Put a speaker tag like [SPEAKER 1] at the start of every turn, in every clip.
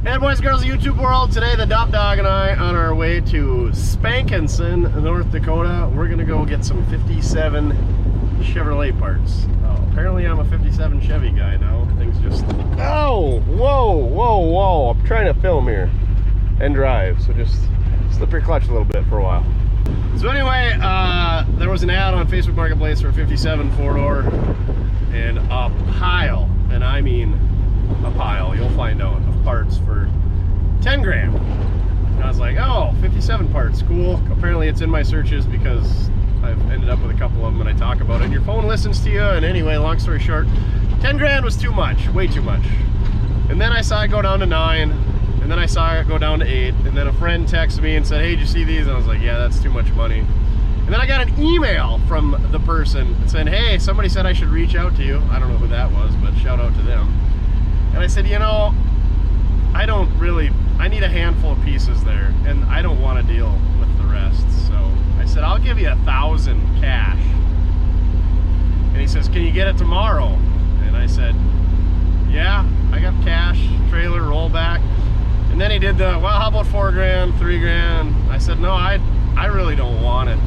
[SPEAKER 1] Hey boys and girls of YouTube world, today the Duff Dog and I on our way to Spankinson, North Dakota. We're gonna go get some 57 Chevrolet parts. Oh, apparently I'm a 57 Chevy guy now. Things just... Oh! Whoa! I'm trying to film here and drive, so just slip your clutch a little bit for a while. So anyway, there was an ad on Facebook Marketplace for a 57 four-door and a pile, and I mean a pile, you'll find out, of parts for 10 grand. And I was like, oh, 57 parts, cool. Apparently it's in my searches because I've ended up with a couple of them and I talk about it. And your phone listens to you, and anyway, long story short, 10 grand was too much, way too much. And then I saw it go down to 9, and then I saw it go down to 8, and then a friend texted me and said, hey, did you see these? And I was like, yeah, that's too much money. And then I got an email from the person saying, hey, somebody said I should reach out to you. I don't know who that was, but shout out to them. And I said, you know, I need a handful of pieces there, and I don't want to deal with the rest. So I said, I'll give you 1,000 cash. And he says, can you get it tomorrow? And I said, yeah, I got cash, trailer, rollback. And then he did the, well, how about 4 grand, 3 grand? I said, no, I really don't want it.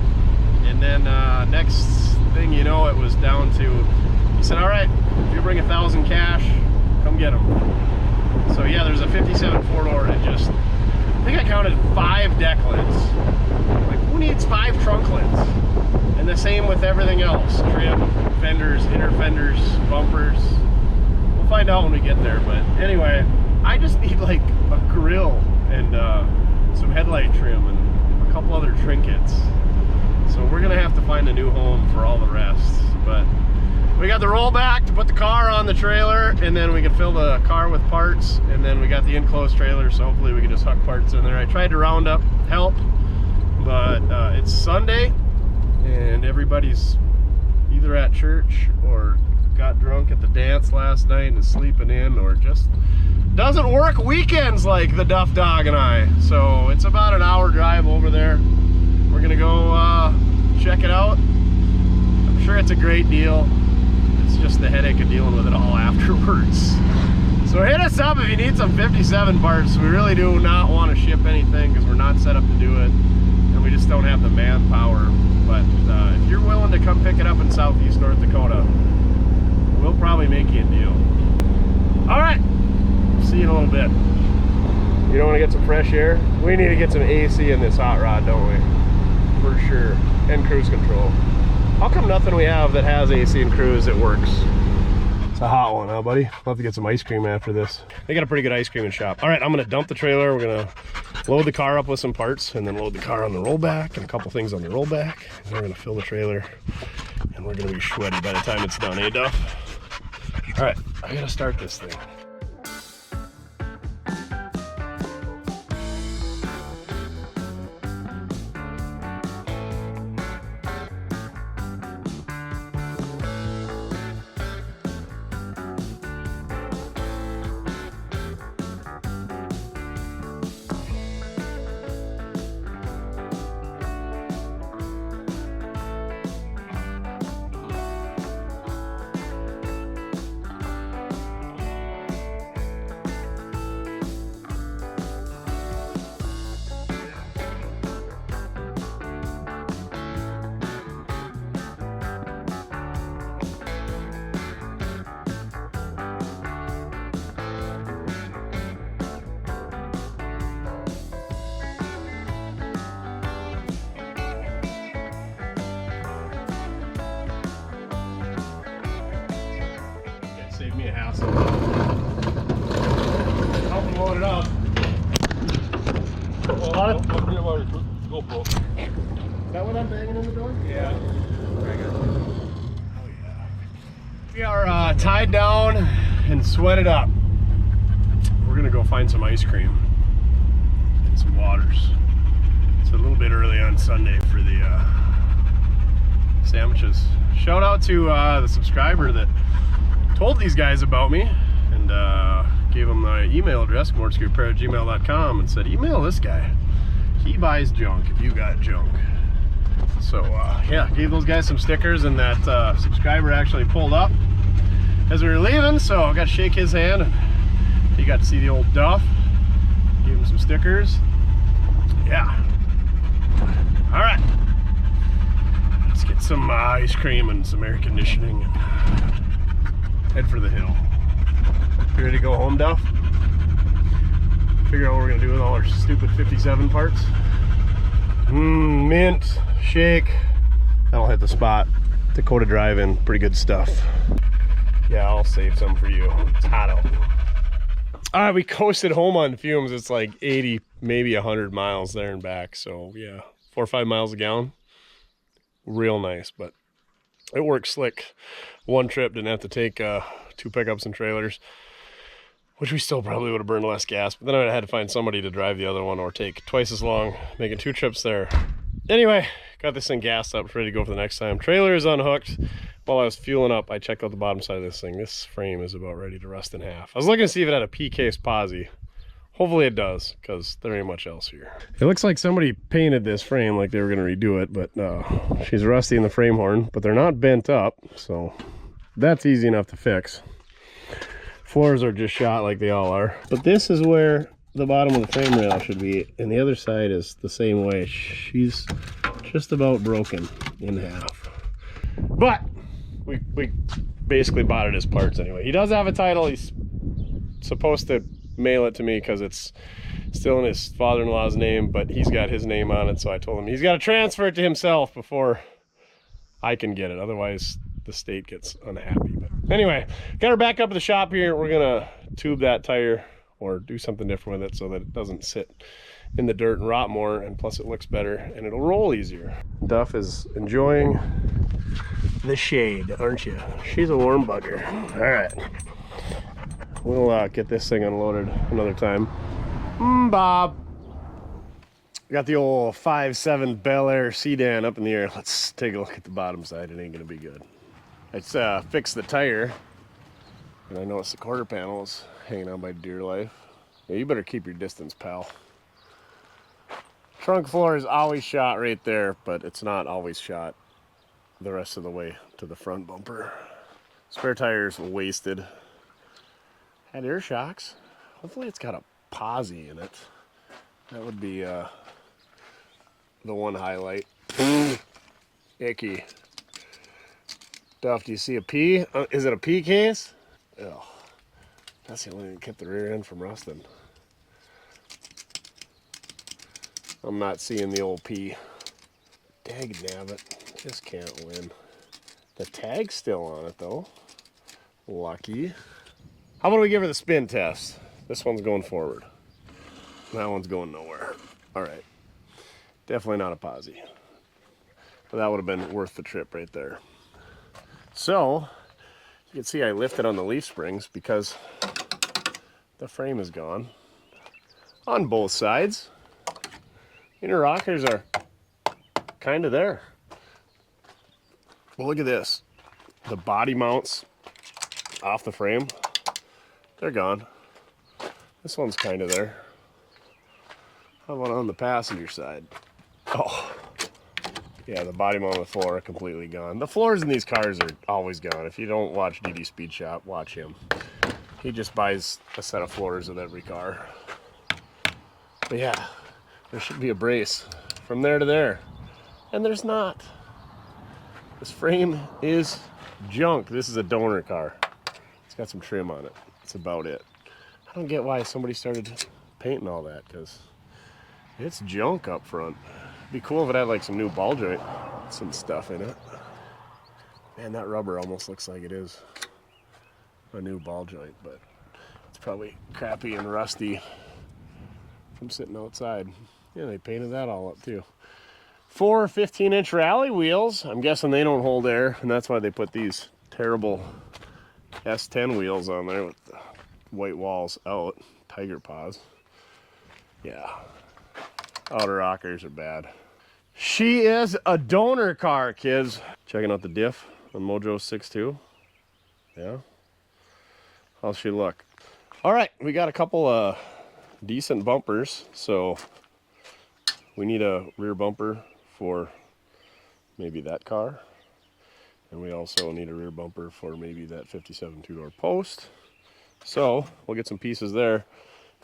[SPEAKER 1] And then next thing you know, it was down to, he said, all right, if you bring 1,000 cash, come get them. So yeah, there's a 57 four-door and just, I think I counted 5 deck lids. Like, who needs 5 trunk lids? And the same with everything else. Trim, fenders, inner fenders, bumpers. We'll find out when we get there, but anyway, I just need like a grill and some headlight trim and a couple other trinkets. So we're gonna have to find a new home for all the rest. But we got the rollback to put the car on the trailer, and then we can fill the car with parts, and then we got the enclosed trailer, so hopefully we can just huck parts in there. I tried to round up help, but it's Sunday, and everybody's either at church or got drunk at the dance last night and is sleeping in, or just doesn't work weekends like the Duff Dog and I. So it's about an hour drive over there. We're gonna go check it out. I'm sure it's a great deal. It's just the headache of dealing with it all afterwards. So hit us up if you need some 57 parts. We really do not want to ship anything because we're not set up to do it, and we just don't have the manpower. But if you're willing to come pick it up in southeast North Dakota, we'll probably make you a deal. All right, see you in a little bit. You don't want to get some fresh air? We need to get some AC in this hot rod, don't we? For sure. And cruise control. How come nothing we have that has AC and cruise that works? It's a hot one, huh, buddy? We'll have to get some ice cream after this. They got a pretty good ice cream shop. All right, I'm gonna dump the trailer. We're gonna load the car up with some parts, and then load the car on the rollback and a couple things on the rollback. And we're gonna fill the trailer, and we're gonna be sweaty by the time it's done, eh, Duff? All right, I gotta start this thing. Save me a hassle. Help him load it up. Is that what I'm banging in the door? Yeah. Very good. Oh yeah. We are tied down and sweated up. We're gonna go find some ice cream and some waters. It's a little bit early on Sunday for the sandwiches. Shout out to the subscriber that told these guys about me, and gave them my email address, mortskerepair@gmail.com, and said, email this guy. He buys junk if you got junk. So yeah, gave those guys some stickers, and that subscriber actually pulled up as we were leaving, so I got to shake his hand, and he got to see the old Duff. Give him some stickers. Yeah. All right. Let's get some ice cream and some air conditioning and head for the hill. You ready to go home, Duff? Figure out what we're gonna do with all our stupid 57 parts. Mint, shake. That'll hit the spot. Dakota Drive-In, pretty good stuff. Yeah, I'll save some for you. It's hot out. All right, we coasted home on fumes. It's like 80, maybe 100 miles there and back. So yeah, 4 or 5 miles a gallon. Real nice, but it works slick. One trip, didn't have to take 2 pickups and trailers, which we still probably would have burned less gas, but then I had to find somebody to drive the other one or take twice as long, making 2 trips there. Anyway, got this thing gassed up, ready to go for the next time. Trailer is unhooked. While I was fueling up, I checked out the bottom side of this thing. This frame is about ready to rust in half. I was looking to see if it had a P-case posi. Hopefully it does, because there ain't much else here. It looks like somebody painted this frame like they were going to redo it, but she's rusty in the frame horn, but they're not bent up, so that's easy enough to fix. Floors are just shot like they all are. But this is where the bottom of the frame rail should be, and the other side is the same way. She's just about broken in half. But we basically bought it as parts anyway. He does have a title. He's supposed to mail it to me because it's still in his father-in-law's name, but he's got his name on it, so I told him he's got to transfer it to himself before I can get it. Otherwise, the state gets unhappy. But anyway, got her back up to the shop here. We're gonna tube that tire or do something different with it so that it doesn't sit in the dirt and rot more, and plus it looks better and it'll roll easier. Duff is enjoying the shade, aren't you? She's a warm bugger. All right, we'll get this thing unloaded another time. Bob. Got the old 5.7 BelAir sedan up in the air. Let's take a look at the bottom side. It ain't gonna be good. Let's fix the tire, and I noticed the quarter panel is hanging on by dear life. Yeah, you better keep your distance, pal. Trunk floor is always shot right there, but it's not always shot the rest of the way to the front bumper. Spare tire's wasted. Had air shocks. Hopefully it's got a posi in it. That would be the one highlight. Icky. Duff, do you see a P? Is it a P case? Oh, that's the only thing that kept the rear end from rusting. I'm not seeing the old P. Dag nabbit, just can't win. The tag's still on it though. Lucky. How about we give her the spin test? This one's going forward. That one's going nowhere. All right. Definitely not a posi. But that would have been worth the trip right there. So, you can see I lifted on the leaf springs because the frame is gone on both sides. Inner rockers are kind of there. Well, look at this. The body mounts off the frame, they're gone. This one's kind of there. How about on the passenger side? Oh, yeah, the body mount on the floor are completely gone. The floors in these cars are always gone. If you don't watch DD Speed Shop, watch him. He just buys a set of floors with every car. But yeah, there should be a brace from there to there. And there's not. This frame is junk. This is a donor car. It's got some trim on it. That's about it. I don't get why somebody started painting all that, because it's junk up front. It'd be cool if it had like some new ball joint, some stuff in it. Man, that rubber almost looks like it is a new ball joint, but it's probably crappy and rusty from sitting outside. Yeah, they painted that all up too. 4 15-inch rally wheels. I'm guessing they don't hold air, and that's why they put these terrible S10 wheels on there with the white walls out, tiger paws. Yeah, outer rockers are bad. She is a donor car, kids. Checking out the diff on Mojo 6.2. Yeah, how's she look? All right, we got a couple decent bumpers, so we need a rear bumper for maybe that car, and we also need a rear bumper for maybe that 57 two-door post. So we'll get some pieces there,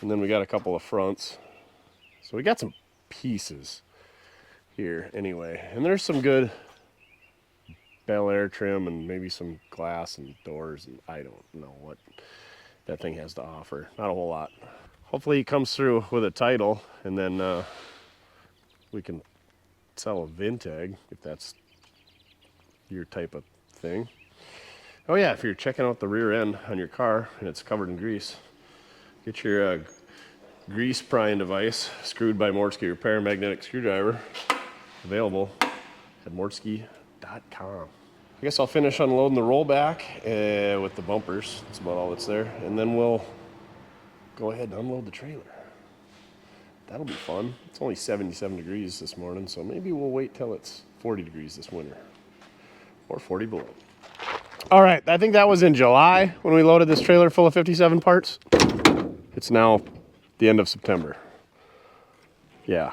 [SPEAKER 1] And then we got a couple of fronts. So we got some pieces here anyway. And there's some good BelAir trim and maybe some glass and doors, and I don't know what that thing has to offer. Not a whole lot. Hopefully he comes through with a title, and then we can sell a Vintag if that's your type of thing. Oh yeah, if you're checking out the rear end on your car and it's covered in grease, get your grease prying device screwed by Mortske Repair magnetic screwdriver, available at mortskerepair.com. I guess I'll finish unloading the rollback with the bumpers. That's about all that's there. And then we'll go ahead and unload the trailer. That'll be fun. It's only 77 degrees this morning, so maybe we'll wait till it's 40 degrees this winter. Or 40 below. All right, I think that was in July when we loaded this trailer full of 57 parts. It's now the end of September. Yeah.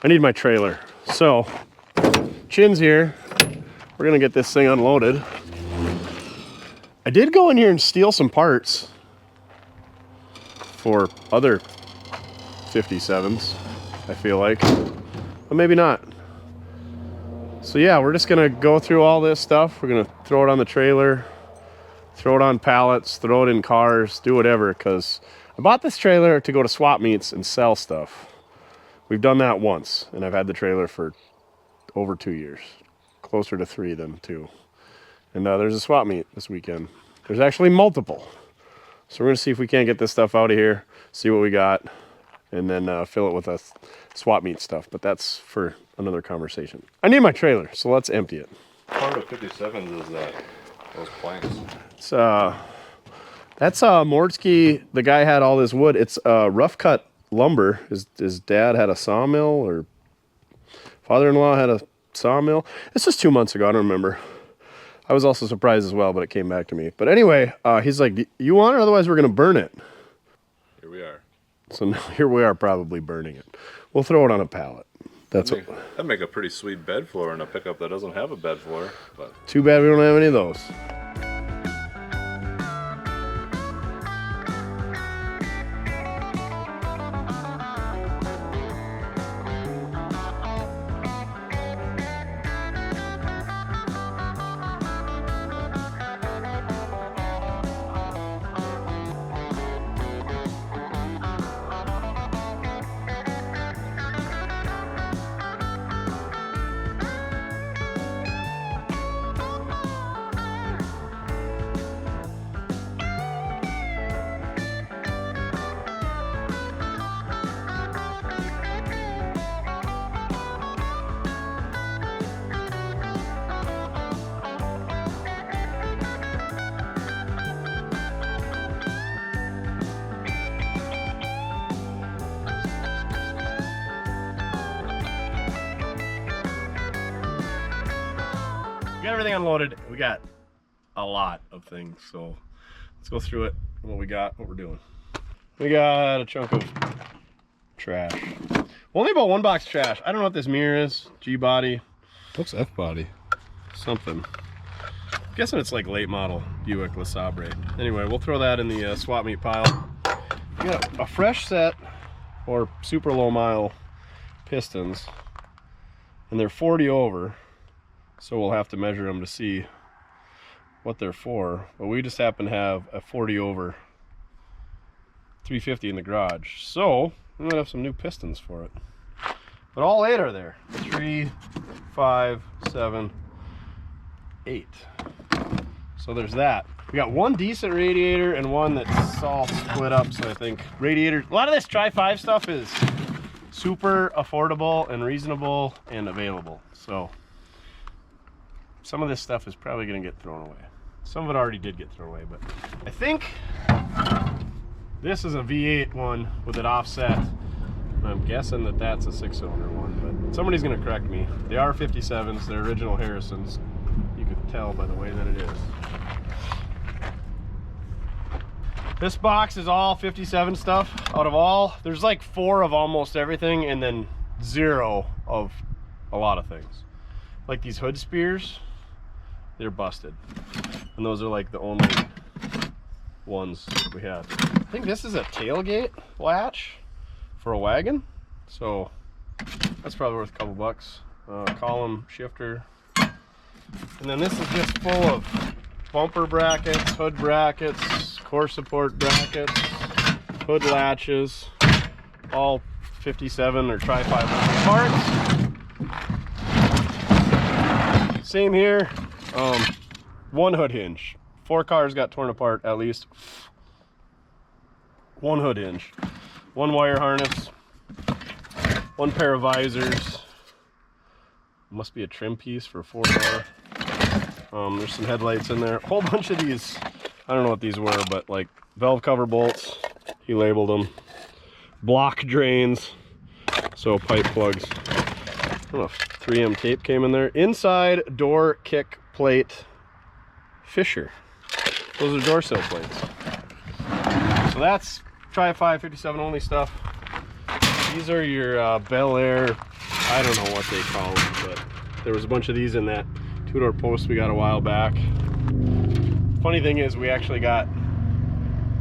[SPEAKER 1] I need my trailer. So, Chin's here. We're gonna get this thing unloaded. I did go in here and steal some parts for other 57s, I feel like, but maybe not. So yeah, we're just gonna go through all this stuff. We're gonna throw it on the trailer, throw it on pallets, throw it in cars, do whatever, because I bought this trailer to go to swap meets and sell stuff. We've done that once, and I've had the trailer for over 2 years. Closer to 3 than 2. And there's a swap meet this weekend. There's actually multiple. So we're gonna see if we can't get this stuff out of here, see what we got, and then fill it with a swap meet stuff. But that's for another conversation. I need my trailer, so let's empty it.
[SPEAKER 2] Part of 57s is that those planks.
[SPEAKER 1] It's that's Mortske. The guy had all this wood. It's rough cut lumber. His dad had a sawmill, or father-in-law had a sawmill. This was 2 months ago, I don't remember. I was also surprised as well, but it came back to me. But anyway, he's like, you want it? Otherwise we're gonna burn it.
[SPEAKER 2] Here we are.
[SPEAKER 1] So now here we are, probably burning it. We'll throw it on a pallet.
[SPEAKER 2] That'd make a pretty sweet bed floor in a pickup that doesn't have a bed floor. But
[SPEAKER 1] too bad we don't have any of those. We got everything unloaded. We got a lot of things, so let's go through it. What we got, what we're doing. We got a chunk of trash. Only about 1 box trash. I don't know what this mirror is. G-body.
[SPEAKER 2] looks F-body.
[SPEAKER 1] Something. I'm guessing it's like late model Buick LeSabre. Anyway, we'll throw that in the swap meet pile. We got a fresh set or super low mile pistons, and they're 40 over. So we'll have to measure them to see what they're for. But we just happen to have a 40 over 350 in the garage. So we might have some new pistons for it. But all 8 are there. 3, 5, 7, 8. So there's that. We got 1 decent radiator and 1 that's all split up. So I think radiator, a lot of this Tri-5 stuff is super affordable and reasonable and available. So some of this stuff is probably going to get thrown away. Some of it already did get thrown away, but I think this is a V8 one with it offset. I'm guessing that that's a 6-cylinder one, but somebody's going to correct me. They are 57s. They're original Harrisons. You could tell by the way that it is. This box is all 57 stuff. Out of all, there's like 4 of almost everything and then 0 of a lot of things. Like these hood spears, they're busted. And those are like the only ones we had. think this is a tailgate latch for a wagon, so that's probably worth a couple bucks. Column shifter, and then this is just full of bumper brackets, hood brackets, core support brackets, hood latches, all 57 or Tri 500 parts. Same here. One hood hinge. 4 cars got torn apart at least. One hood hinge, one wire harness, one pair of visors. Must be a trim piece for a 4-door. There's some headlights in there. A whole bunch of these, I don't know what these were, but like valve cover bolts, he labeled them. Block drains, so pipe plugs. I don't know if 3M tape came in there. Inside door kick plate Fisher. Those are door sill plates. So that's Tri 557 only stuff. These are your BelAir, I don't know what they call them, but there was a bunch of these in that 2-door post we got a while back. Funny thing is, we actually got,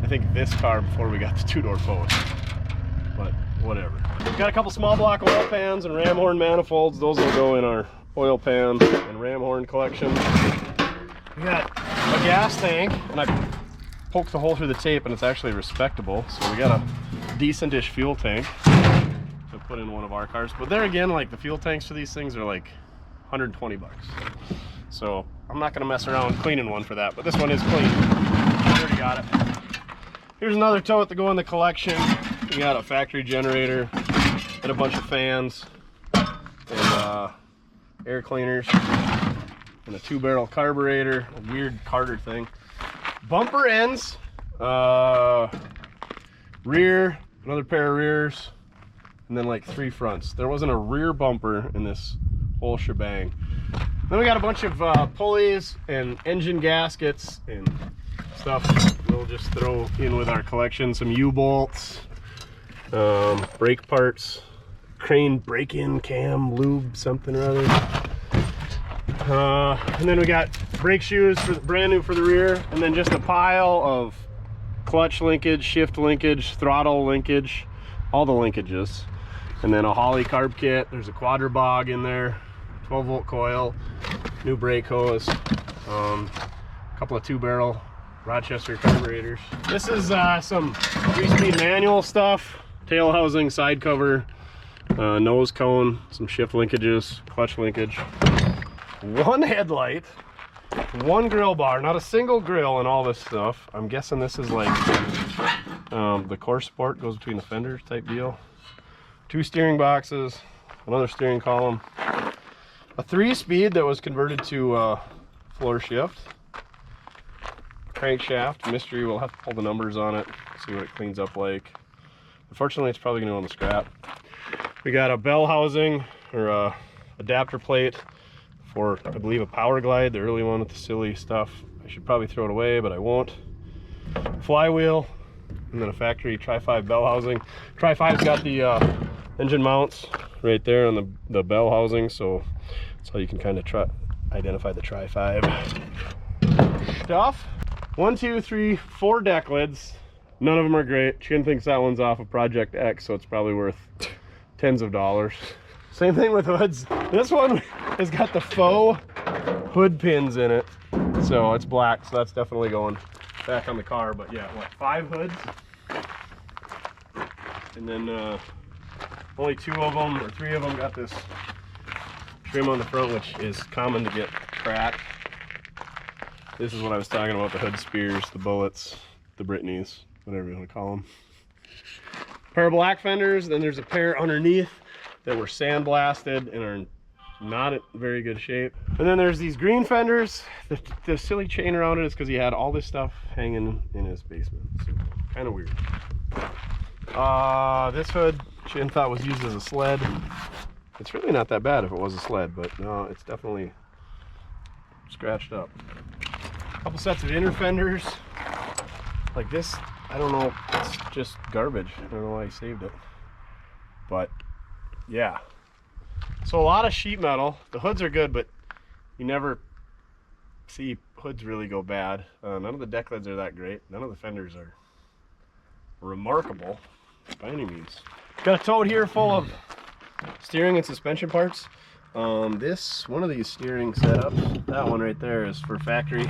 [SPEAKER 1] I think, this car before we got the 2-door post, but whatever. We've got a couple small block oil pans and ram horn manifolds. Those will go in our oil pan and ram horn collection. We got a gas tank, and I poked the hole through the tape, and it's actually respectable. So we got a decent-ish fuel tank to put in one of our cars. But there again, like the fuel tanks for these things are like 120 bucks. So I'm not gonna mess around cleaning one for that, but this one is clean. I already got it. Here's another tote to go in the collection. We got a factory generator and a bunch of fans and air cleaners and a 2-barrel carburetor, a weird Carter thing. Bumper ends, rear, another pair of rears, and then like 3 fronts. There wasn't a rear bumper in this whole shebang. Then we got a bunch of pulleys and engine gaskets and stuff we'll just throw in with our collection. Some U-bolts, brake parts, crane break-in cam, lube, something or other. And then we got brake shoes for brand new for the rear, and then just a pile of clutch linkage, shift linkage, throttle linkage, all the linkages. And then a Holley carb kit. There's a quadrabog in there, 12-volt coil, new brake hose, a couple of 2-barrel Rochester carburetors. This is some 3-speed manual stuff, tail housing, side cover, nose cone, some shift linkages, clutch linkage, one headlight, one grill bar, not a single grill, and all this stuff. I'm guessing this is like the core support goes between the fenders type deal. 2 steering boxes, another steering column, a 3-speed that was converted to floor shift, crankshaft, mystery. We'll have to pull the numbers on it, see what it cleans up like. Unfortunately, it's probably going to go on the scrap. We got a bell housing or a adapter plate for, I believe, a Power Glide, the early one with the silly stuff. I should probably throw it away, but I won't. Flywheel, and then a factory Tri 5 bell housing. Tri 5's got the engine mounts right there on the bell housing, so that's how you can kind of identify the Tri 5 stuff. 1, 2, 3, 4 deck lids. None of them are great. Chin thinks that one's off of Project X, so it's probably worth tens of dollars. Same thing with hoods. This one has got the faux hood pins in it, so it's black, so that's definitely going back on the car. But yeah, what, 5 hoods? And then only 2 of them or 3 of them got this trim on the front, which is common to get cracked. This is what I was talking about, the hood spears, the bullets, the Britneys, whatever you want to call them. Pair of black fenders, then there's a pair underneath that were sandblasted and are not in very good shape. And then there's these green fenders. The silly chain around it is because he had all this stuff hanging in his basement. So kind of weird. This hood Chin thought was used as a sled. It's really not that bad if it was a sled, but no, it's definitely scratched up. A couple sets of inner fenders. Like this, I don't know, it's just garbage. I don't know why he saved it. But yeah. So a lot of sheet metal. The hoods are good, but you never see hoods really go bad. None of the deck lids are that great. None of the fenders are remarkable by any means. Got a tote here full of steering and suspension parts. This one of these steering setups, that one right there, is for factory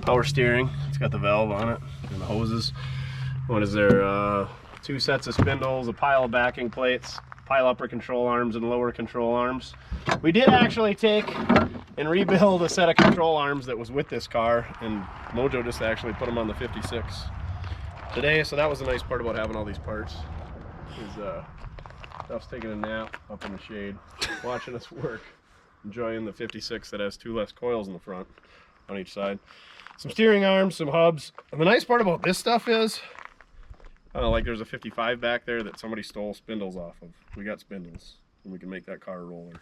[SPEAKER 1] power steering. It's got the valve on it and the hoses. What is there? 2 sets of spindles, a pile of backing plates, pile upper control arms and lower control arms. We did actually take and rebuild a set of control arms that was with this car, and Mojo just actually put them on the 56 today. So that was a nice part about having all these parts. Duff's taking a nap up in the shade, watching us work, enjoying the 56 that has 2 less coils in the front on each side. Some steering arms, some hubs. And the nice part about this stuff is, like there's a 55 back there that somebody stole spindles off of. We got spindles, and we can make that car a roller.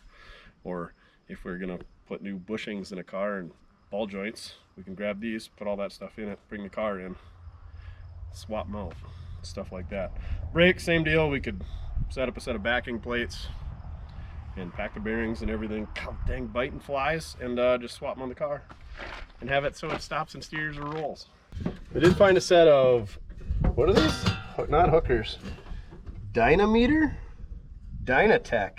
[SPEAKER 1] Or if we're gonna put new bushings in a car and ball joints, we can grab these, put all that stuff in it, bring the car in, swap them out, stuff like that. Brakes, same deal. We could set up a set of backing plates and pack the bearings and everything. God dang, biting flies, and just swap them on the car and have it so it stops and steers or rolls. I did find a set of, what are these? Not hookers. Dynameter? Dynatech.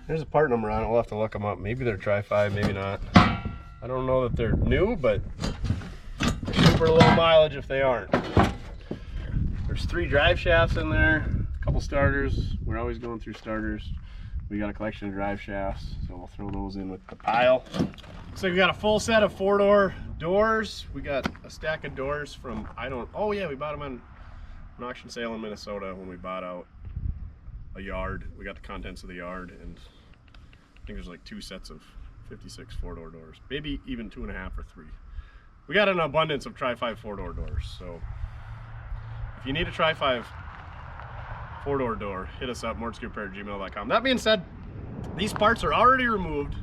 [SPEAKER 1] There's a part number on it. We'll have to look them up. Maybe they're Tri-5, maybe not. I don't know that they're new, but they shoot for a little mileage if they aren't. There's 3 drive shafts in there, a couple starters. We're always going through starters. We got a collection of drive shafts, so we'll throw those in with the pile. So we got a full set of 4-door doors. We got a stack of doors from, oh yeah, we bought them on an auction sale in Minnesota when we bought out a yard. We got the contents of the yard, and I think there's like 2 sets of 56 4-door doors, maybe even 2.5 or 3. We got an abundance of Tri-5 4-door doors, so if you need a Tri-5 4-door door, hit us up, mortskerepair@gmail.com. That being said, these parts are already removed.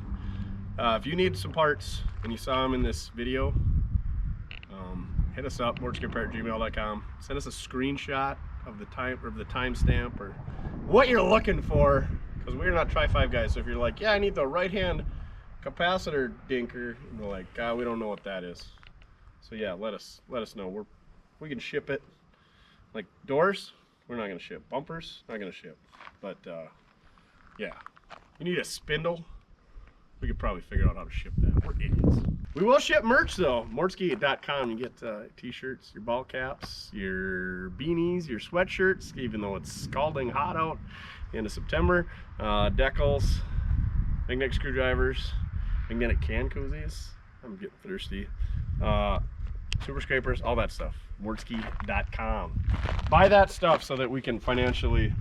[SPEAKER 1] If you need some parts and you saw them in this video, hit us up, mortskerepair@gmail.com. Send us a screenshot of the timestamp or what you're looking for, because we're not Tri-5 guys. So if you're like, yeah, I need the right-hand capacitor dinker, and we're like, we don't know what that is. So yeah, let us know. We can ship it. Like doors, we're not gonna ship. Bumpers, not gonna ship. But yeah, you need a spindle, we could probably figure out how to ship that. We're idiots. We will ship merch though. Mortske.com. You get t-shirts, your ball caps, your beanies, your sweatshirts, even though it's scalding hot out into September. Decals, magnetic screwdrivers, magnetic can koozies. I'm getting thirsty. Super scrapers, all that stuff. Mortske.com. Buy that stuff so that we can financially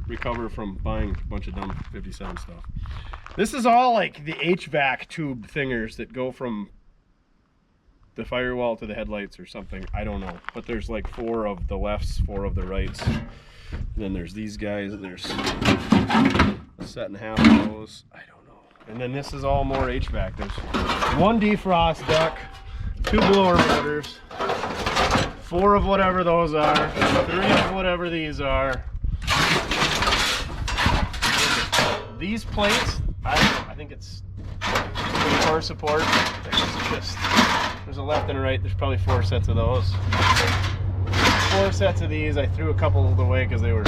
[SPEAKER 1] recover from buying a bunch of dumb 57 stuff. This is all like the HVAC tube thingers that go from the firewall to the headlights or something. I don't know. But there's like 4 of the lefts, 4 of the rights. And then there's these guys, and there's a set and a half of those. I don't know. And then this is all more HVAC. There's 1 defrost duct, 2 blower motors, 4 of whatever those are, 3 of whatever these are. These plates, I don't know, I think it's core support. There's a left and a right. There's probably 4 sets of those. 4 sets of these. I threw a couple away because they were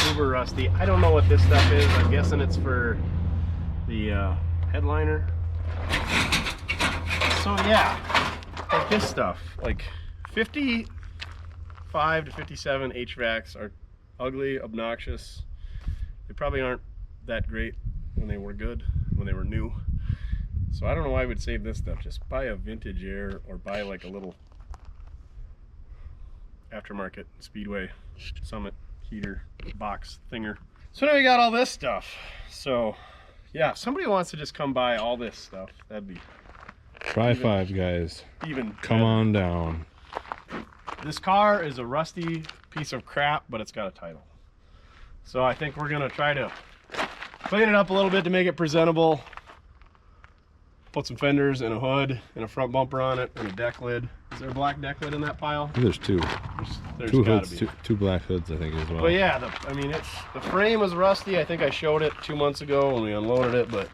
[SPEAKER 1] super rusty. I don't know what this stuff is. I'm guessing it's for the headliner. So yeah, like this stuff, like 55 to 57 HVACs are ugly, obnoxious. They probably aren't that great when they were good, when they were new. So I don't know why I would save this stuff. Just buy a vintage air, or buy like a little aftermarket Speedway Summit heater box thinger. So now we got all this stuff. So yeah, if somebody wants to just come buy all this stuff, that'd be
[SPEAKER 3] Tri-5 guys.
[SPEAKER 1] Even
[SPEAKER 3] come on down.
[SPEAKER 1] This car is a rusty piece of crap, but it's got a title. So I think we're gonna try to clean it up a little bit to make it presentable. Put some fenders and a hood and a front bumper on it and a deck lid. Is there a black deck lid in that pile?
[SPEAKER 3] I think there's 2.
[SPEAKER 1] There's
[SPEAKER 3] 2
[SPEAKER 1] gotta
[SPEAKER 3] hoods,
[SPEAKER 1] be.
[SPEAKER 3] 2 black hoods, I think, as well.
[SPEAKER 1] But yeah, the frame was rusty. I think I showed it 2 months ago when we unloaded it, but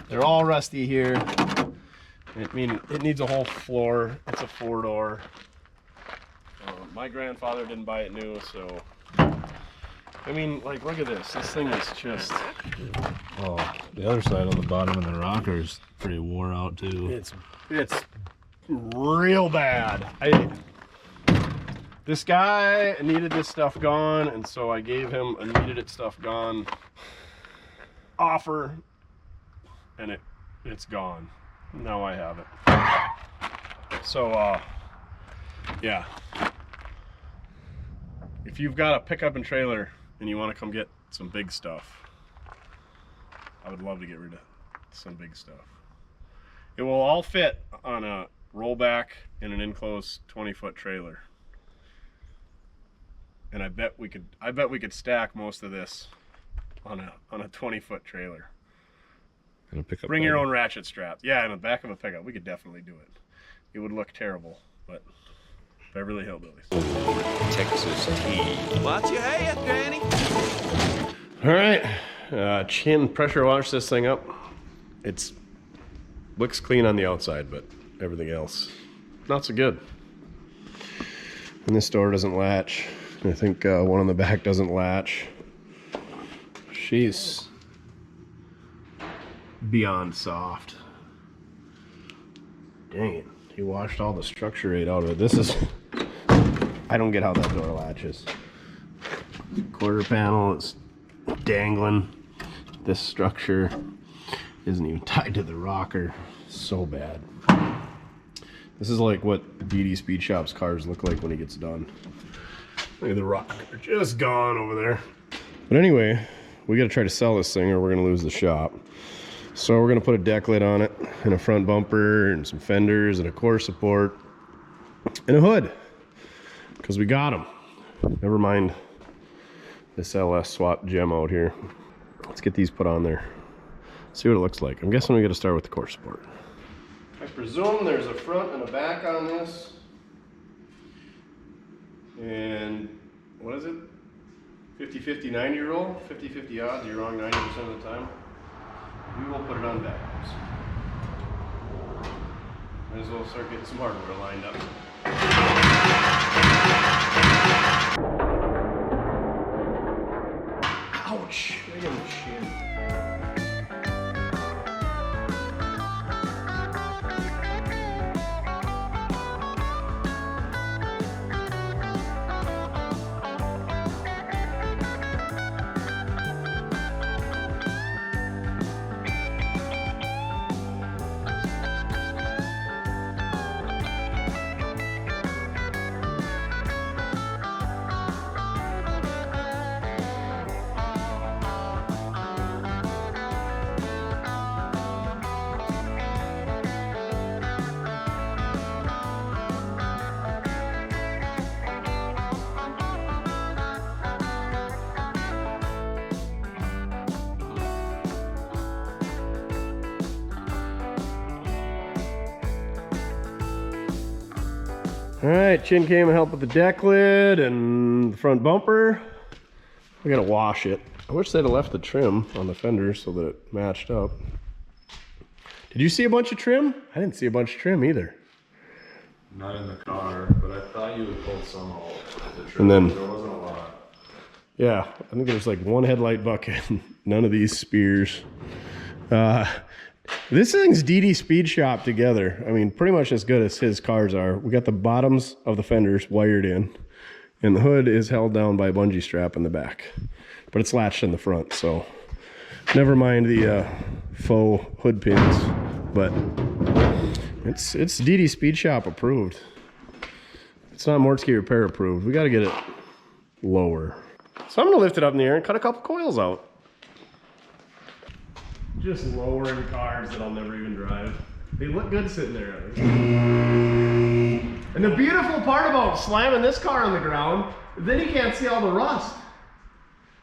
[SPEAKER 1] they're all rusty here. I mean, it needs a whole floor. It's a 4-door. My grandfather didn't buy it new, so. I mean, like, look at this. This thing is just.
[SPEAKER 3] Oh, the other side on the bottom of the rocker's pretty wore out too.
[SPEAKER 1] It's real bad. This guy needed this stuff gone, and so I gave him a needed it stuff gone offer, and it's gone. Now I have it. So yeah, if you've got a pickup and trailer and you want to come get some big stuff, I would love to get rid of some big stuff. It will all fit on a rollback in an enclosed 20-foot trailer. And I bet we could stack most of this on a 20-foot trailer.
[SPEAKER 3] And a pickup
[SPEAKER 1] Bring
[SPEAKER 3] bed.
[SPEAKER 1] your own ratchet strap. Yeah, in the back of a pickup. We could definitely do it. It would look terrible, but Beverly Hillbillies.
[SPEAKER 4] Texas tea. Watch your head, Granny.
[SPEAKER 1] All right, chin pressure wash this thing up. It's looks clean on the outside, but everything else not so good. And this door doesn't latch. I think one on the back doesn't latch. She's beyond soft. Dang it, he washed all the structure right out of it. This is, I don't get how that door latches. Quarter panel is dangling. This structure isn't even tied to the rocker. So bad. This is like what DD Speed Shop's cars look like when he gets done. Look at the rocker, just gone over there. But anyway, we gotta try to sell this thing or we're gonna lose the shop. So we're gonna put a deck lid on it and a front bumper and some fenders and a core support and a hood, because we got them. Never mind this LS swap gem out here. Let's get these put on there. See what it looks like. I'm guessing we gotta start with the core support. I presume there's a front and a back on this. And what is it? 50-50, 90 roll? 50-50 odds, you're wrong 90% of the time. We will put it on backwards. Might as well start getting some hardware lined up. Ouch! Right in the shin. All right, Chin came and helped with the deck lid and the front bumper. We gotta wash it. I wish they'd have left the trim on the fenders so that it matched up. Did you see a bunch of trim? I didn't see a bunch of trim either.
[SPEAKER 3] Not in the car, but I thought you would pull some out.
[SPEAKER 1] And then,
[SPEAKER 3] There wasn't a lot.
[SPEAKER 1] yeah, I think there's like one headlight bucket, none of these spears. This thing's DD Speed Shop together. I mean, pretty much as good as his cars are. We got the bottoms of the fenders wired in, and the hood is held down by a bungee strap in the back, but it's latched in the front, so never mind the faux hood pins, but it's DD Speed Shop approved. It's not Mortske Repair approved. We got to get it lower. So I'm gonna lift it up in the air and cut a couple coils out. Just lowering cars that I'll never even drive. They look good sitting there. And the beautiful part about slamming this car on the ground, then you can't see all the rust.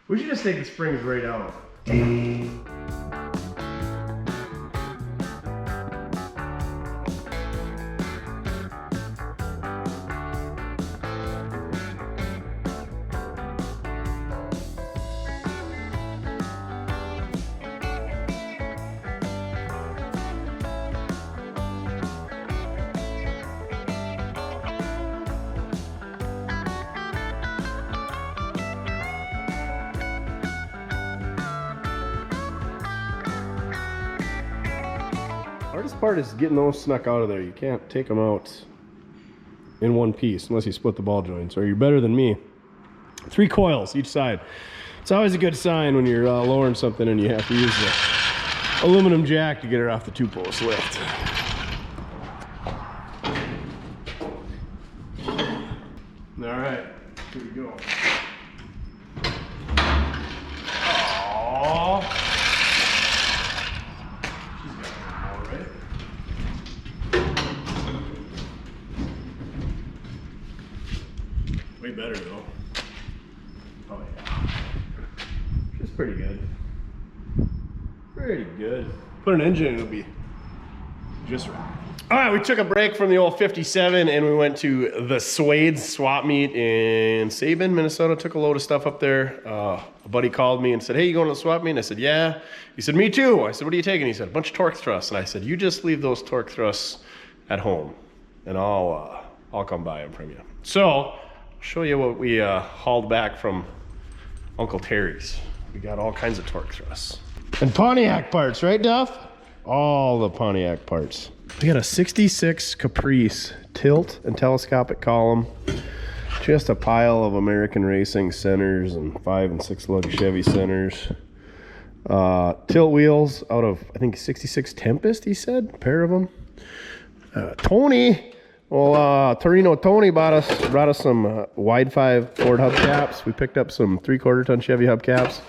[SPEAKER 1] We should just take the springs right out. Hardest part is getting those snuck out of there. You can't take them out in one piece unless you split the ball joints, or you're better than me. 3 coils each side. It's always a good sign when you're lowering something and you have to use the aluminum jack to get it off the 2-post lift. All right, here we go. Aww. She's got one more, right? Way better though. Oh yeah. She's pretty good. Pretty good. Put an engine in, it'll be just right. All right, we took a break from the old 57 and we went to the Suede swap meet in Sabin, Minnesota. Took a load of stuff up there. A buddy called me and said, hey, you going to the swap meet? And I said, yeah. He said, me too. I said, what are you taking? He said, a bunch of torque thrusts. And I said, you just leave those torque thrusts at home and I'll come buy them from you. So I'll show you what we hauled back from Uncle Terry's. We got all kinds of torque thrusts. And Pontiac parts, right, Duff? All the Pontiac parts. We got a 66 Caprice tilt and telescopic column. Just a pile of American Racing centers and 5 and 6 lug Chevy centers. Tilt wheels out of, I think, 66 Tempest, he said. A pair of them. Tony, well, Torino Tony brought us some wide 5 Ford hubcaps. We picked up some 3/4 ton Chevy hubcaps.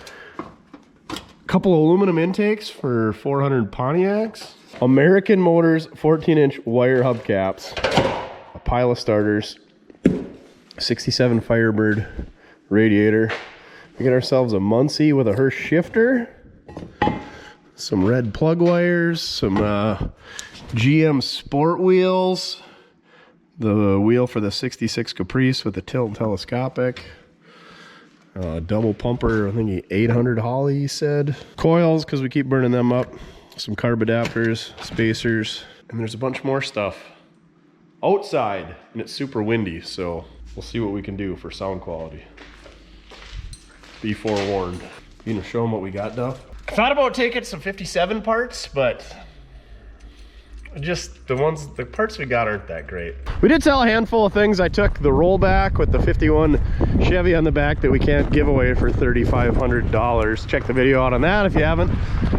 [SPEAKER 1] Couple of aluminum intakes for 400 Pontiacs. American Motors 14-inch wire hubcaps. A pile of starters. 67 Firebird radiator. We get ourselves a Muncie with a Hirsch shifter. Some red plug wires. Some GM Sport wheels. The wheel for the 66 Caprice with the tilt and telescopic. Double pumper, I think 800 Holly, he said. Coils, because we keep burning them up. Some carb adapters, spacers, and there's a bunch more stuff outside, and it's super windy, so we'll see what we can do for sound quality. Be forewarned. You gonna show them what we got, Duff? I thought about taking some 57 parts, but just the parts we got aren't that great. We did sell a handful of things. I took the rollback with the 51 Chevy on the back that we can't give away for $3,500. Check the video out on that if you haven't.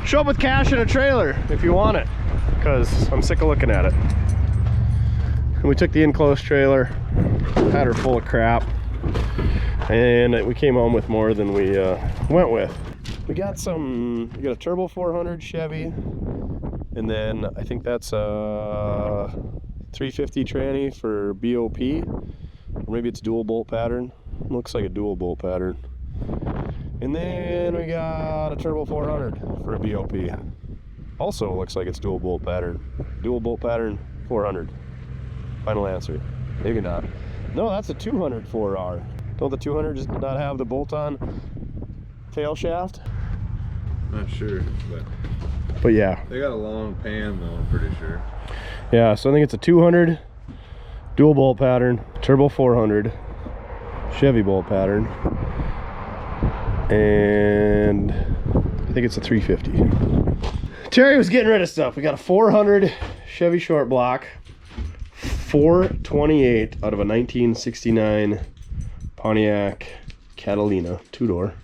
[SPEAKER 1] Show up with cash in a trailer if you want it, because I'm sick of looking at it. And we took the enclosed trailer, had her full of crap, and we came home with more than we went with. We got a Turbo 400 Chevy, and then I think that's a 350 tranny for BOP, or maybe it's dual bolt pattern. Looks like a dual bolt pattern. And then we got a Turbo 400 for a BOP. Also looks like it's dual bolt pattern. Dual bolt pattern 400. Final answer. Maybe not. No, that's a 200 4R. Don't the 200 just not have the bolt-on tail shaft?
[SPEAKER 2] Not sure,
[SPEAKER 1] but yeah.
[SPEAKER 2] they got a long pan though, I'm pretty sure.
[SPEAKER 1] Yeah, so I think it's a 200 dual bolt pattern, Turbo 400, Chevy bolt pattern, and I think it's a 350. Terry was getting rid of stuff. We got a 400 Chevy short block, 428 out of a 1969 Pontiac Catalina 2-door.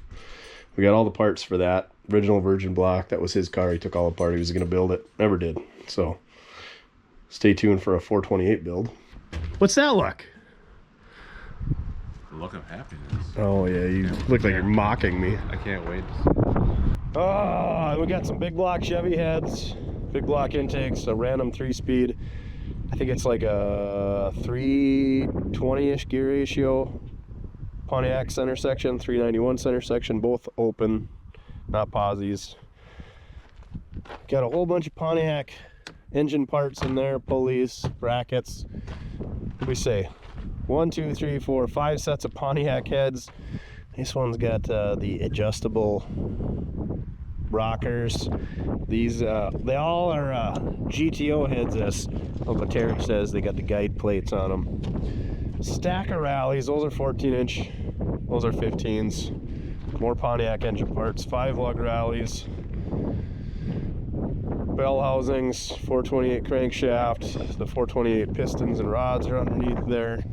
[SPEAKER 1] We got all the parts for that. Original Virgin block. That was his car. He took all apart. He was going to build it. Never did. So stay tuned for a 428 build. What's that look?
[SPEAKER 2] The look of happiness.
[SPEAKER 1] Oh yeah, you look like you're mocking me.
[SPEAKER 2] I can't wait.
[SPEAKER 1] Oh, we got some big block Chevy heads, big block intakes, a random 3-speed. I think it's like a 320-ish gear ratio. Pontiac center section, 391 center section, both open, not posies. Got a whole bunch of Pontiac engine parts in there, pulleys, brackets. What do we say? 1, 2, 3, 4, 5 sets of Pontiac heads. This one's got the adjustable rockers. These they all are GTO heads, as Uncle Terry says. They got the guide plates on them. Stack of rallies. Those are 14-inch. Those are 15s. More Pontiac engine parts. 5 lug rallies. bell housings, 428 crankshaft. The 428 pistons and rods are underneath there.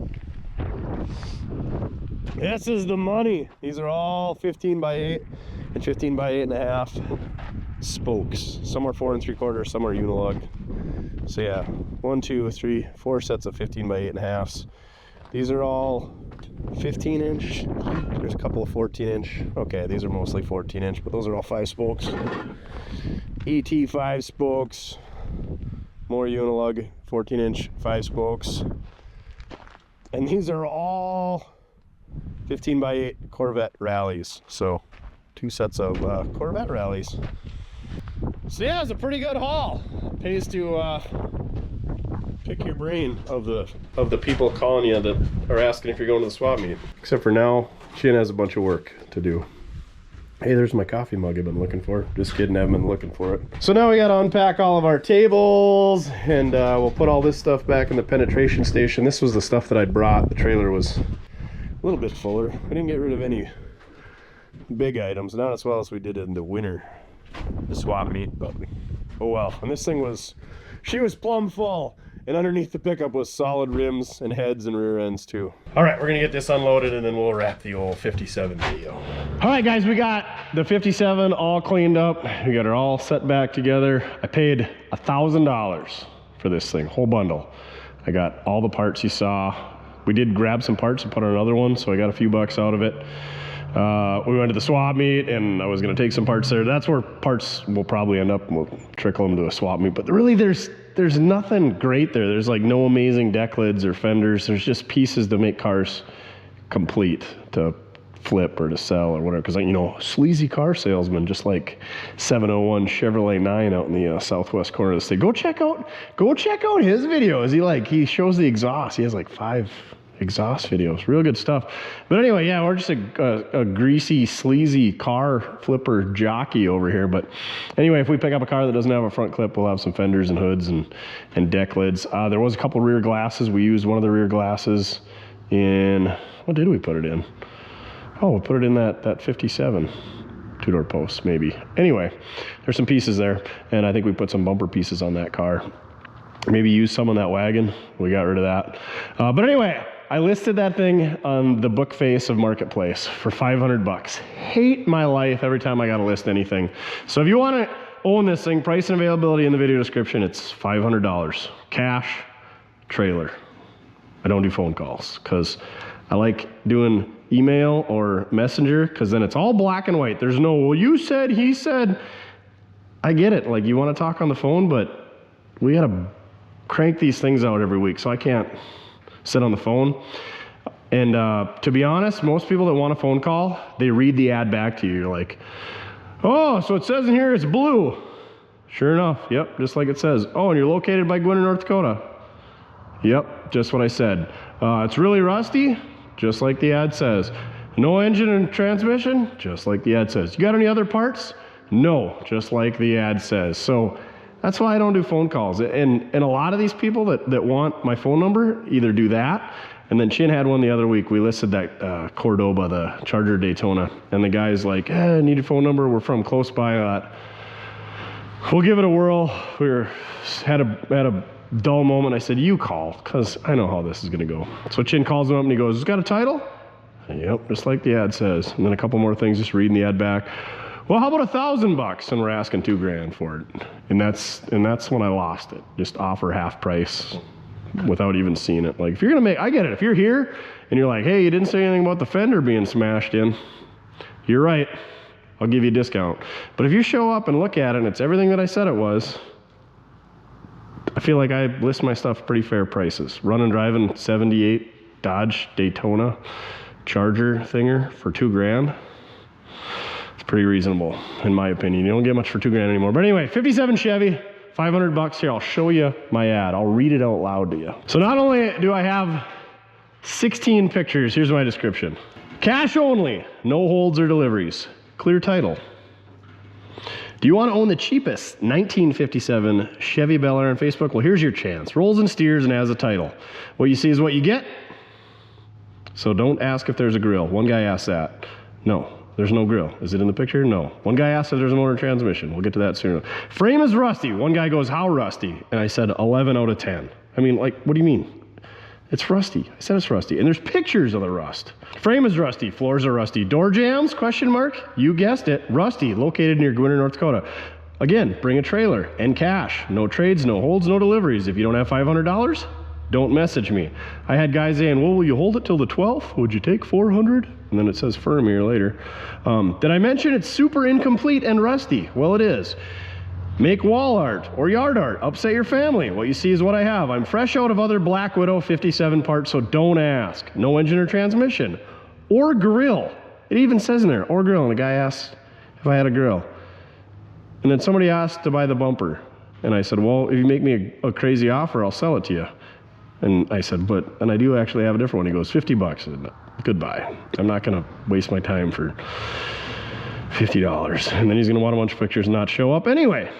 [SPEAKER 1] This is the money. These are all 15 by 8 and 15 by 8.5 spokes. Some are 4 3/4, some are unilug. So yeah, 1, 2, 3, 4 sets of 15 by 8.5s. These are all 15 inch. There's a couple of 14 inch. Okay, these are mostly 14 inch, but those are all 5 spokes. ET 5 spokes. More unilug, 14 inch, 5 spokes. And these are all 15 by 8 Corvette rallies. So 2 sets of Corvette rallies. So yeah, it's a pretty good haul. Pays to pick your brain of the people calling you that are asking if you're going to the swap meet. Except for now, Chin has a bunch of work to do. Hey, there's my coffee mug I've been looking for. Just kidding, I haven't been looking for it. So now we gotta unpack all of our tables, and we'll put all this stuff back in the penetration station. This was the stuff that I brought. The trailer was a little bit fuller. We didn't get rid of any big items, not as well as we did in the winter, the swap meet, but oh well. And this thing was, she was plumb full. And underneath the pickup was solid rims and heads and rear ends too. All right, we're gonna get this unloaded and then we'll wrap the old 57 video. All right guys, we got the 57 all cleaned up. We got it all set back together. I paid $1,000 for this thing, whole bundle. I got all the parts you saw. We did grab some parts and put on another one, so I got a few bucks out of it. We went to the swap meet and I was gonna take some parts there. That's where parts will probably end up. We'll trickle them to a swap meet, but really there's nothing great there. There's like no amazing deck lids or fenders. There's just pieces to make cars complete, to flip or to sell or whatever. Cause you know, sleazy car salesman, just like 701 Chevrolet 9 out in the southwest corner of the state. Go check out his videos. He shows the exhaust. He has like 5 exhaust videos, real good stuff. But anyway, yeah, we're just a greasy, sleazy car flipper jockey over here. But anyway, if we pick up a car that doesn't have a front clip, we'll have some fenders and hoods and deck lids. There was a couple rear glasses. We used one of the rear glasses in, what did we put it in? Oh, we put it in that 57 two-door post, maybe. Anyway, there's some pieces there, and I think we put some bumper pieces on that car. Maybe use some on that wagon. We got rid of that. But anyway, I listed that thing on the book face of Marketplace for 500 bucks. Hate my life every time I gotta list anything. So if you wanna own this thing, price and availability in the video description, it's $500. Cash, trailer. I don't do phone calls because I like doing email or messenger because then it's all black and white. There's no, well, you said, he said. I get it, like you wanna talk on the phone, but we gotta crank these things out every week, so I can't sit on the phone. And to be honest, most people that want a phone call, they read the ad back to you. You're like, oh, so it says in here it's blue. Sure enough, yep, just like it says. Oh, and you're located by Gwinner, North Dakota. Yep, just what I said. It's really rusty, just like the ad says. No engine and transmission, just like the ad says. You got any other parts? No, just like the ad says. So that's why I don't do phone calls. And a lot of these people that want my phone number either do that, and then Chin had one the other week. We listed that Cordoba, the Charger Daytona, and the guy's like, I need a phone number. We're from close by. We'll give it a whirl. Had a dull moment. I said, you call, because I know how this is going to go. So Chin calls him up and he goes, it's got a title? Yep, just like the ad says. And then a couple more things, just reading the ad back. Well, how about $1,000? And we're asking $2,000 for it. And that's when I lost it. Just offer half price without even seeing it. Like, if you're gonna make, I get it. If you're here and you're like, hey, you didn't say anything about the fender being smashed in, you're right. I'll give you a discount. But if you show up and look at it and it's everything that I said it was, I feel like I list my stuff pretty fair prices. Running, driving 78 Dodge Daytona Charger thinger for $2,000. Pretty reasonable in my opinion. You don't get much for $2,000 anymore. But anyway, 57 Chevy, 500 bucks. Here, I'll show you my ad. I'll read it out loud to you. So not only do I have 16 pictures, here's my description. Cash only, no holds or deliveries. Clear title. Do you want to own the cheapest 1957 Chevy BelAir on Facebook? Well, here's your chance. Rolls and steers and has a title. What you see is what you get. So don't ask if there's a grill. One guy asked that. No. There's no grill. Is it in the picture? No. One guy asked if there's a motor and transmission. We'll get to that soon. Frame is rusty. One guy goes, how rusty? And I said 11 out of 10. I mean, like, what do you mean? It's rusty. I said it's rusty. And there's pictures of the rust. Frame is rusty. Floors are rusty. Door jambs, question mark? You guessed it. Rusty, located near Gwinner, North Dakota. Again, bring a trailer and cash. No trades, no holds, no deliveries. If you don't have $500, don't message me. I had guys saying, well, will you hold it till the 12th? Would you take 400? And then it says firm here later. Did I mention it's super incomplete and rusty? Well, it is. Make wall art or yard art. Upset your family. What you see is what I have. I'm fresh out of other Black Widow 57 parts, so don't ask. No engine or transmission. Or grill. It even says in there, or grill. And the guy asked if I had a grill. And then somebody asked to buy the bumper. And I said, well, if you make me a crazy offer, I'll sell it to you. And I said, and I do actually have a different one. He goes, $50. I said, goodbye. I'm not going to waste my time for $50. And then he's going to want a bunch of pictures and not show up anyway.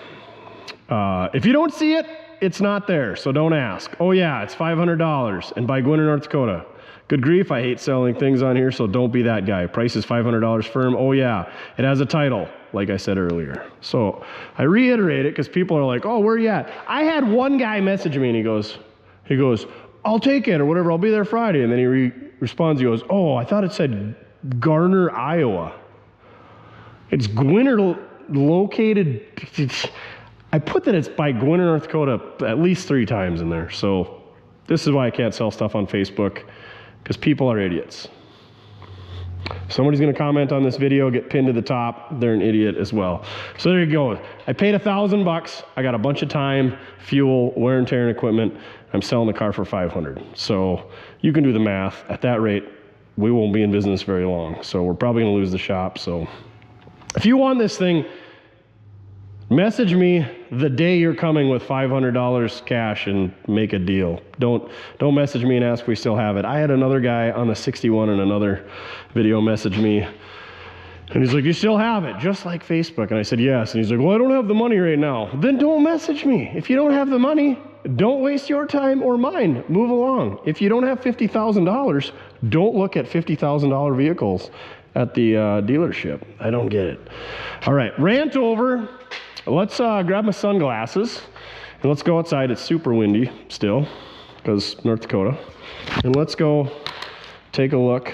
[SPEAKER 1] If you don't see it, it's not there, so don't ask. Oh yeah, it's $500 and by Gwinner, North Dakota. Good grief, I hate selling things on here, so don't be that guy. Price is $500 firm. Oh yeah, it has a title, like I said earlier. So I reiterate it because people are like, oh, where are you at? I had one guy message me and he goes, I'll take it or whatever, I'll be there Friday. And then he responds, he goes, oh, I thought it said Garner, Iowa. It's Gwinner located. I put that it's by Gwinner, North Dakota at least 3 times in there. So this is why I can't sell stuff on Facebook, because people are idiots. Somebody's going to comment on this video, get pinned to the top. They're an idiot as well. So there you go. I paid $1,000. I got a bunch of time, fuel, wear and tear and equipment. I'm selling the car for $500. So you can do the math. At that rate, we won't be in business very long. So we're probably going to lose the shop. So if you want this thing, message me the day you're coming with $500 cash and make a deal. Don't message me and ask if we still have it. I had another guy on the 61 in another video message me, and he's like, you still have it, just like Facebook. And I said, yes. And he's like, well, I don't have the money right now. Then don't message me. If you don't have the money, don't waste your time or mine. Move along. If you don't have $50,000, don't look at $50,000 vehicles at the dealership. I don't get it. All right, rant over. Let's grab my sunglasses and let's go outside. It's super windy still because North Dakota. And let's go take a look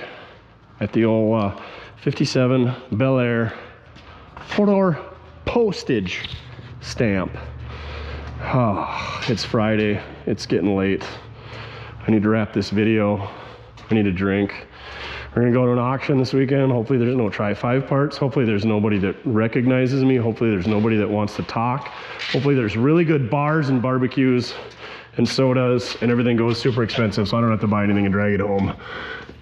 [SPEAKER 1] at the old 57 BelAir 4-door postage stamp. Oh, it's Friday. It's getting late. I need to wrap this video. I need a drink. We're gonna go to an auction this weekend. Hopefully there's no Tri-5 parts. Hopefully there's nobody that recognizes me. Hopefully there's nobody that wants to talk. Hopefully there's really good bars and barbecues and sodas and everything goes super expensive so I don't have to buy anything and drag it home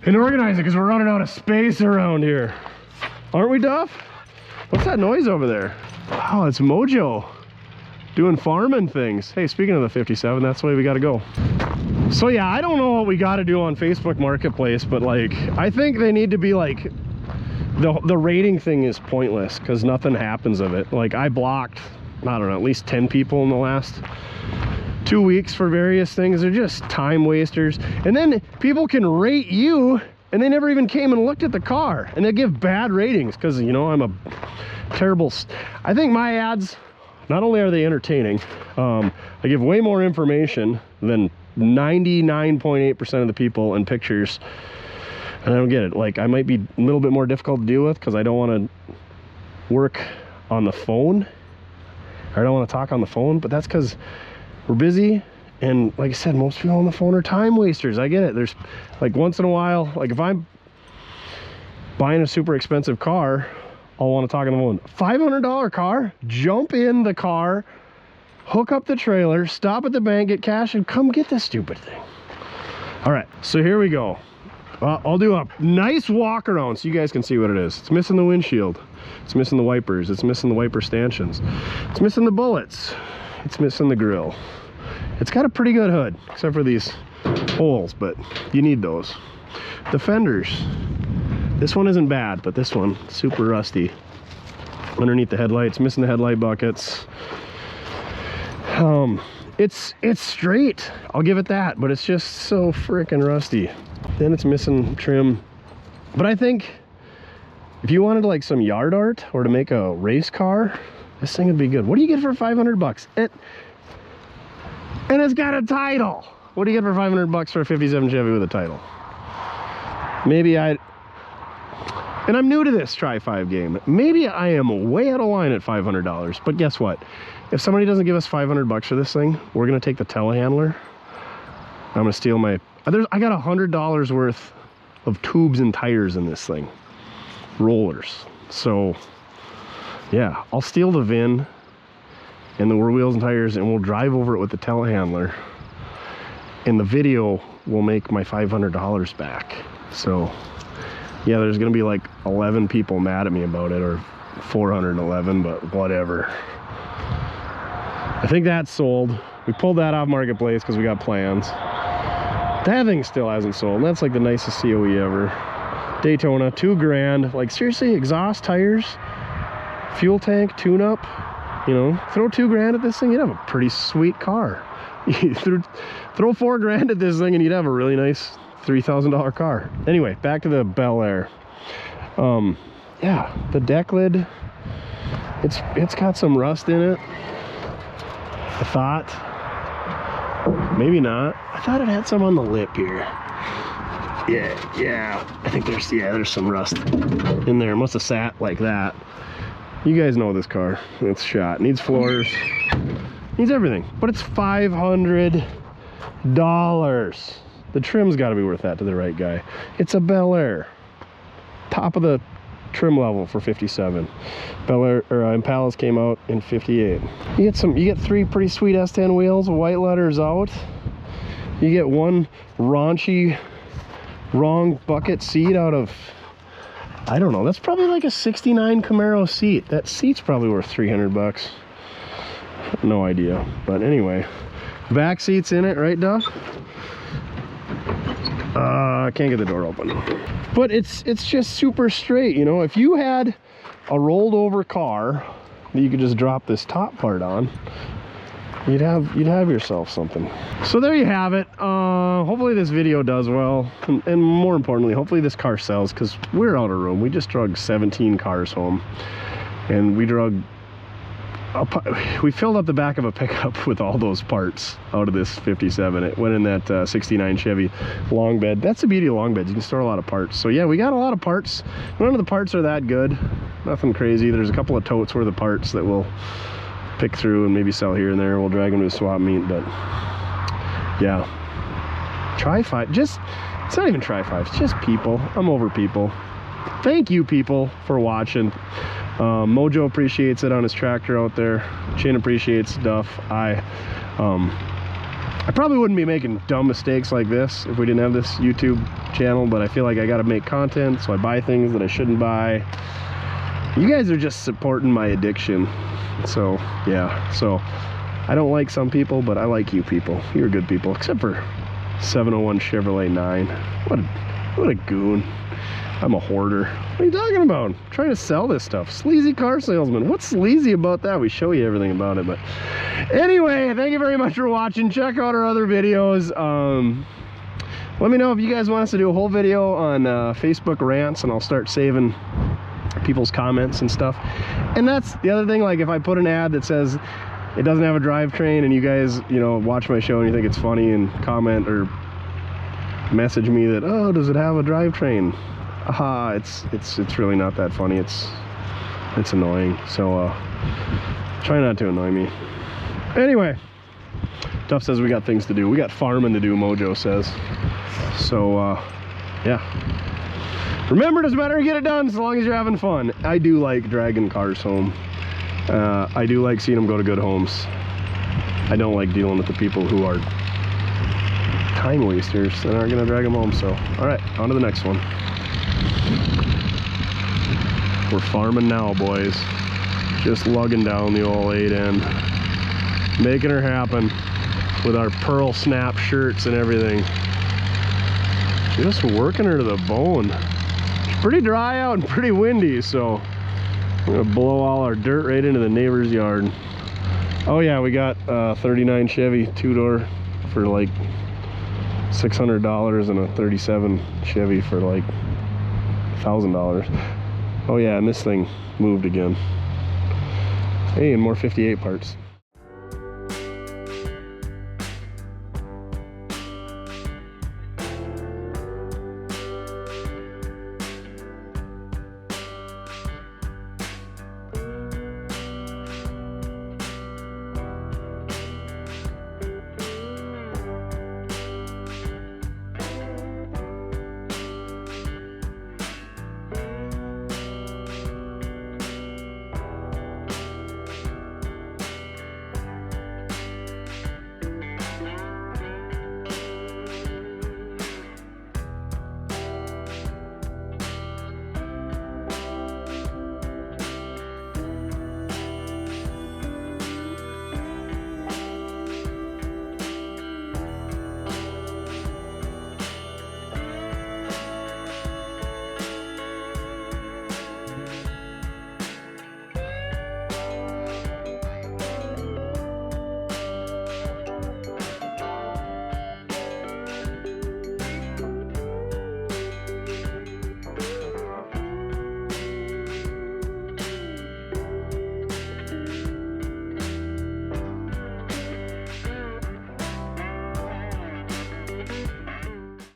[SPEAKER 1] and organize it because we're running out of space around here. Aren't we, Duff? What's that noise over there? Oh, it's Mojo doing farming things. Hey, speaking of the 57, that's the way we gotta go. So yeah, I don't know what we got to do on Facebook Marketplace, but like, I think they need to be like, the rating thing is pointless because nothing happens of it. Like I blocked, I don't know, at least 10 people in the last 2 weeks for various things. They're just time wasters. And then people can rate you and they never even came and looked at the car and they give bad ratings because, you know, I'm a terrible, I think my ads, not only are they entertaining, I give way more information than 99.8% of the people and pictures, and I don't get it. Like I might be a little bit more difficult to deal with because I don't want to work on the phone, or I don't want to talk on the phone, but that's because we're busy, and like I said, most people on the phone are time wasters. I get it. There's like once in a while, like if I'm buying a super expensive car, I'll want to talk on the phone. $500 car, jump in the car, hook up the trailer, stop at the bank, get cash, and come get this stupid thing. All right, so here we go. I'll do a nice walk around so you guys can see what it is. It's missing the windshield. It's missing the wipers. It's missing the wiper stanchions. It's missing the bullets. It's missing the grill. It's got a pretty good hood, except for these holes, but you need those. The fenders. This one isn't bad, but this one, super rusty. Underneath the headlights, missing the headlight buckets. It's straight, I'll give it that, but it's just so freaking rusty. Then it's missing trim. But I think if you wanted like some yard art or to make a race car, this thing would be good. What do you get for 500 bucks? And it's got a title. What do you get for 500 bucks for a 57 Chevy with a title? Maybe and I'm new to this Tri-5 game. Maybe I am way out of line at $500, but guess what? If somebody doesn't give us 500 bucks for this thing, we're gonna take the telehandler. I'm gonna steal I got $100 worth of tubes and tires in this thing. Rollers. So yeah, I'll steal the VIN and the wheels and tires, and we'll drive over it with the telehandler. In the video, we'll make my $500 back. So yeah, there's gonna be like 11 people mad at me about it, or 411, but whatever. I think that's sold. We pulled that off Marketplace because we got plans. That thing still hasn't sold, and that's like the nicest COE ever. Daytona, $2 grand. Like seriously, exhaust, tires, fuel tank, tune-up. You know, throw $2 grand at this thing, you'd have a pretty sweet car. Throw $4 grand at this thing and you'd have a really nice $3,000 car. Anyway, back to the BelAir. Yeah, the deck lid, it's got some rust in it. I thought, maybe not. I thought it had some on the lip here. Yeah, I think there's some rust in there. It must have sat like that. You guys know this car. It's shot. Needs floors. Needs everything. But it's $500. The trim's got to be worth that to the right guy. It's a BelAir. Top of the trim level for 57. BelAir or Impalas came out in 58. You get 3 pretty sweet S10 wheels, white letters out. You get one raunchy wrong bucket seat out of, I don't know, that's probably like a 69 Camaro seat. That seat's probably worth 300 bucks. No idea. But anyway, back seat's in it, right, Duff? I can't get the door open. But it's just super straight, you know. If you had a rolled over car that you could just drop this top part on, you'd have yourself something. So there you have it. Hopefully this video does well, and more importantly, hopefully this car sells, because we're out of room. We just drug 17 cars home, and we filled up the back of a pickup with all those parts out of this 57. It went in that 69 Chevy long bed. That's the beauty of long beds, you can store a lot of parts. So yeah, we got a lot of parts. None of the parts are that good, nothing crazy. There's a couple of totes worth of parts that we'll pick through and maybe sell here and there. We'll drag them to a swap meet. But yeah, Tri-5, it's not even Tri-5, it's just people. I'm over people. Thank you, people, for watching. Mojo appreciates it on his tractor out there. Chin appreciates Duff. I probably wouldn't be making dumb mistakes like this if we didn't have this YouTube channel, but I feel like I gotta make content, so I buy things that I shouldn't buy. You guys are just supporting my addiction. So yeah, so I don't like some people, but I like you people. You're good people, except for 701 Chevrolet 9. What a goon. I'm a hoarder. What are you talking about? I'm trying to sell this stuff. Sleazy car salesman. What's sleazy about that? We show you everything about it. But anyway, thank you very much for watching. Check out our other videos. Let me know if you guys want us to do a whole video on Facebook rants, and I'll start saving people's comments and stuff. And that's the other thing, like if I put an ad that says it doesn't have a drivetrain, and you guys, you know, watch my show and you think it's funny and comment or message me that, oh, does it have a drivetrain? Aha, it's really not that funny. It's annoying. So try not to annoy me. Anyway, Duff says we got things to do. We got farming to do, Mojo says. So yeah, remember, it doesn't matter, you get it done as long as you're having fun. I do like dragging cars home. I do like seeing them go to good homes. I don't like dealing with the people who are time wasters and aren't gonna drag them home. So all right, on to the next one. We're farming now, boys. Just lugging down the old 8N, making her happen with our pearl snap shirts and everything. Just working her to the bone. It's pretty dry out and pretty windy, so we're gonna blow all our dirt right into the neighbor's yard. Oh yeah, we got 39 Chevy 2-door for like $600, and a 37 Chevy for like $1,000. Oh yeah, and this thing moved again. Hey, and more 58 parts.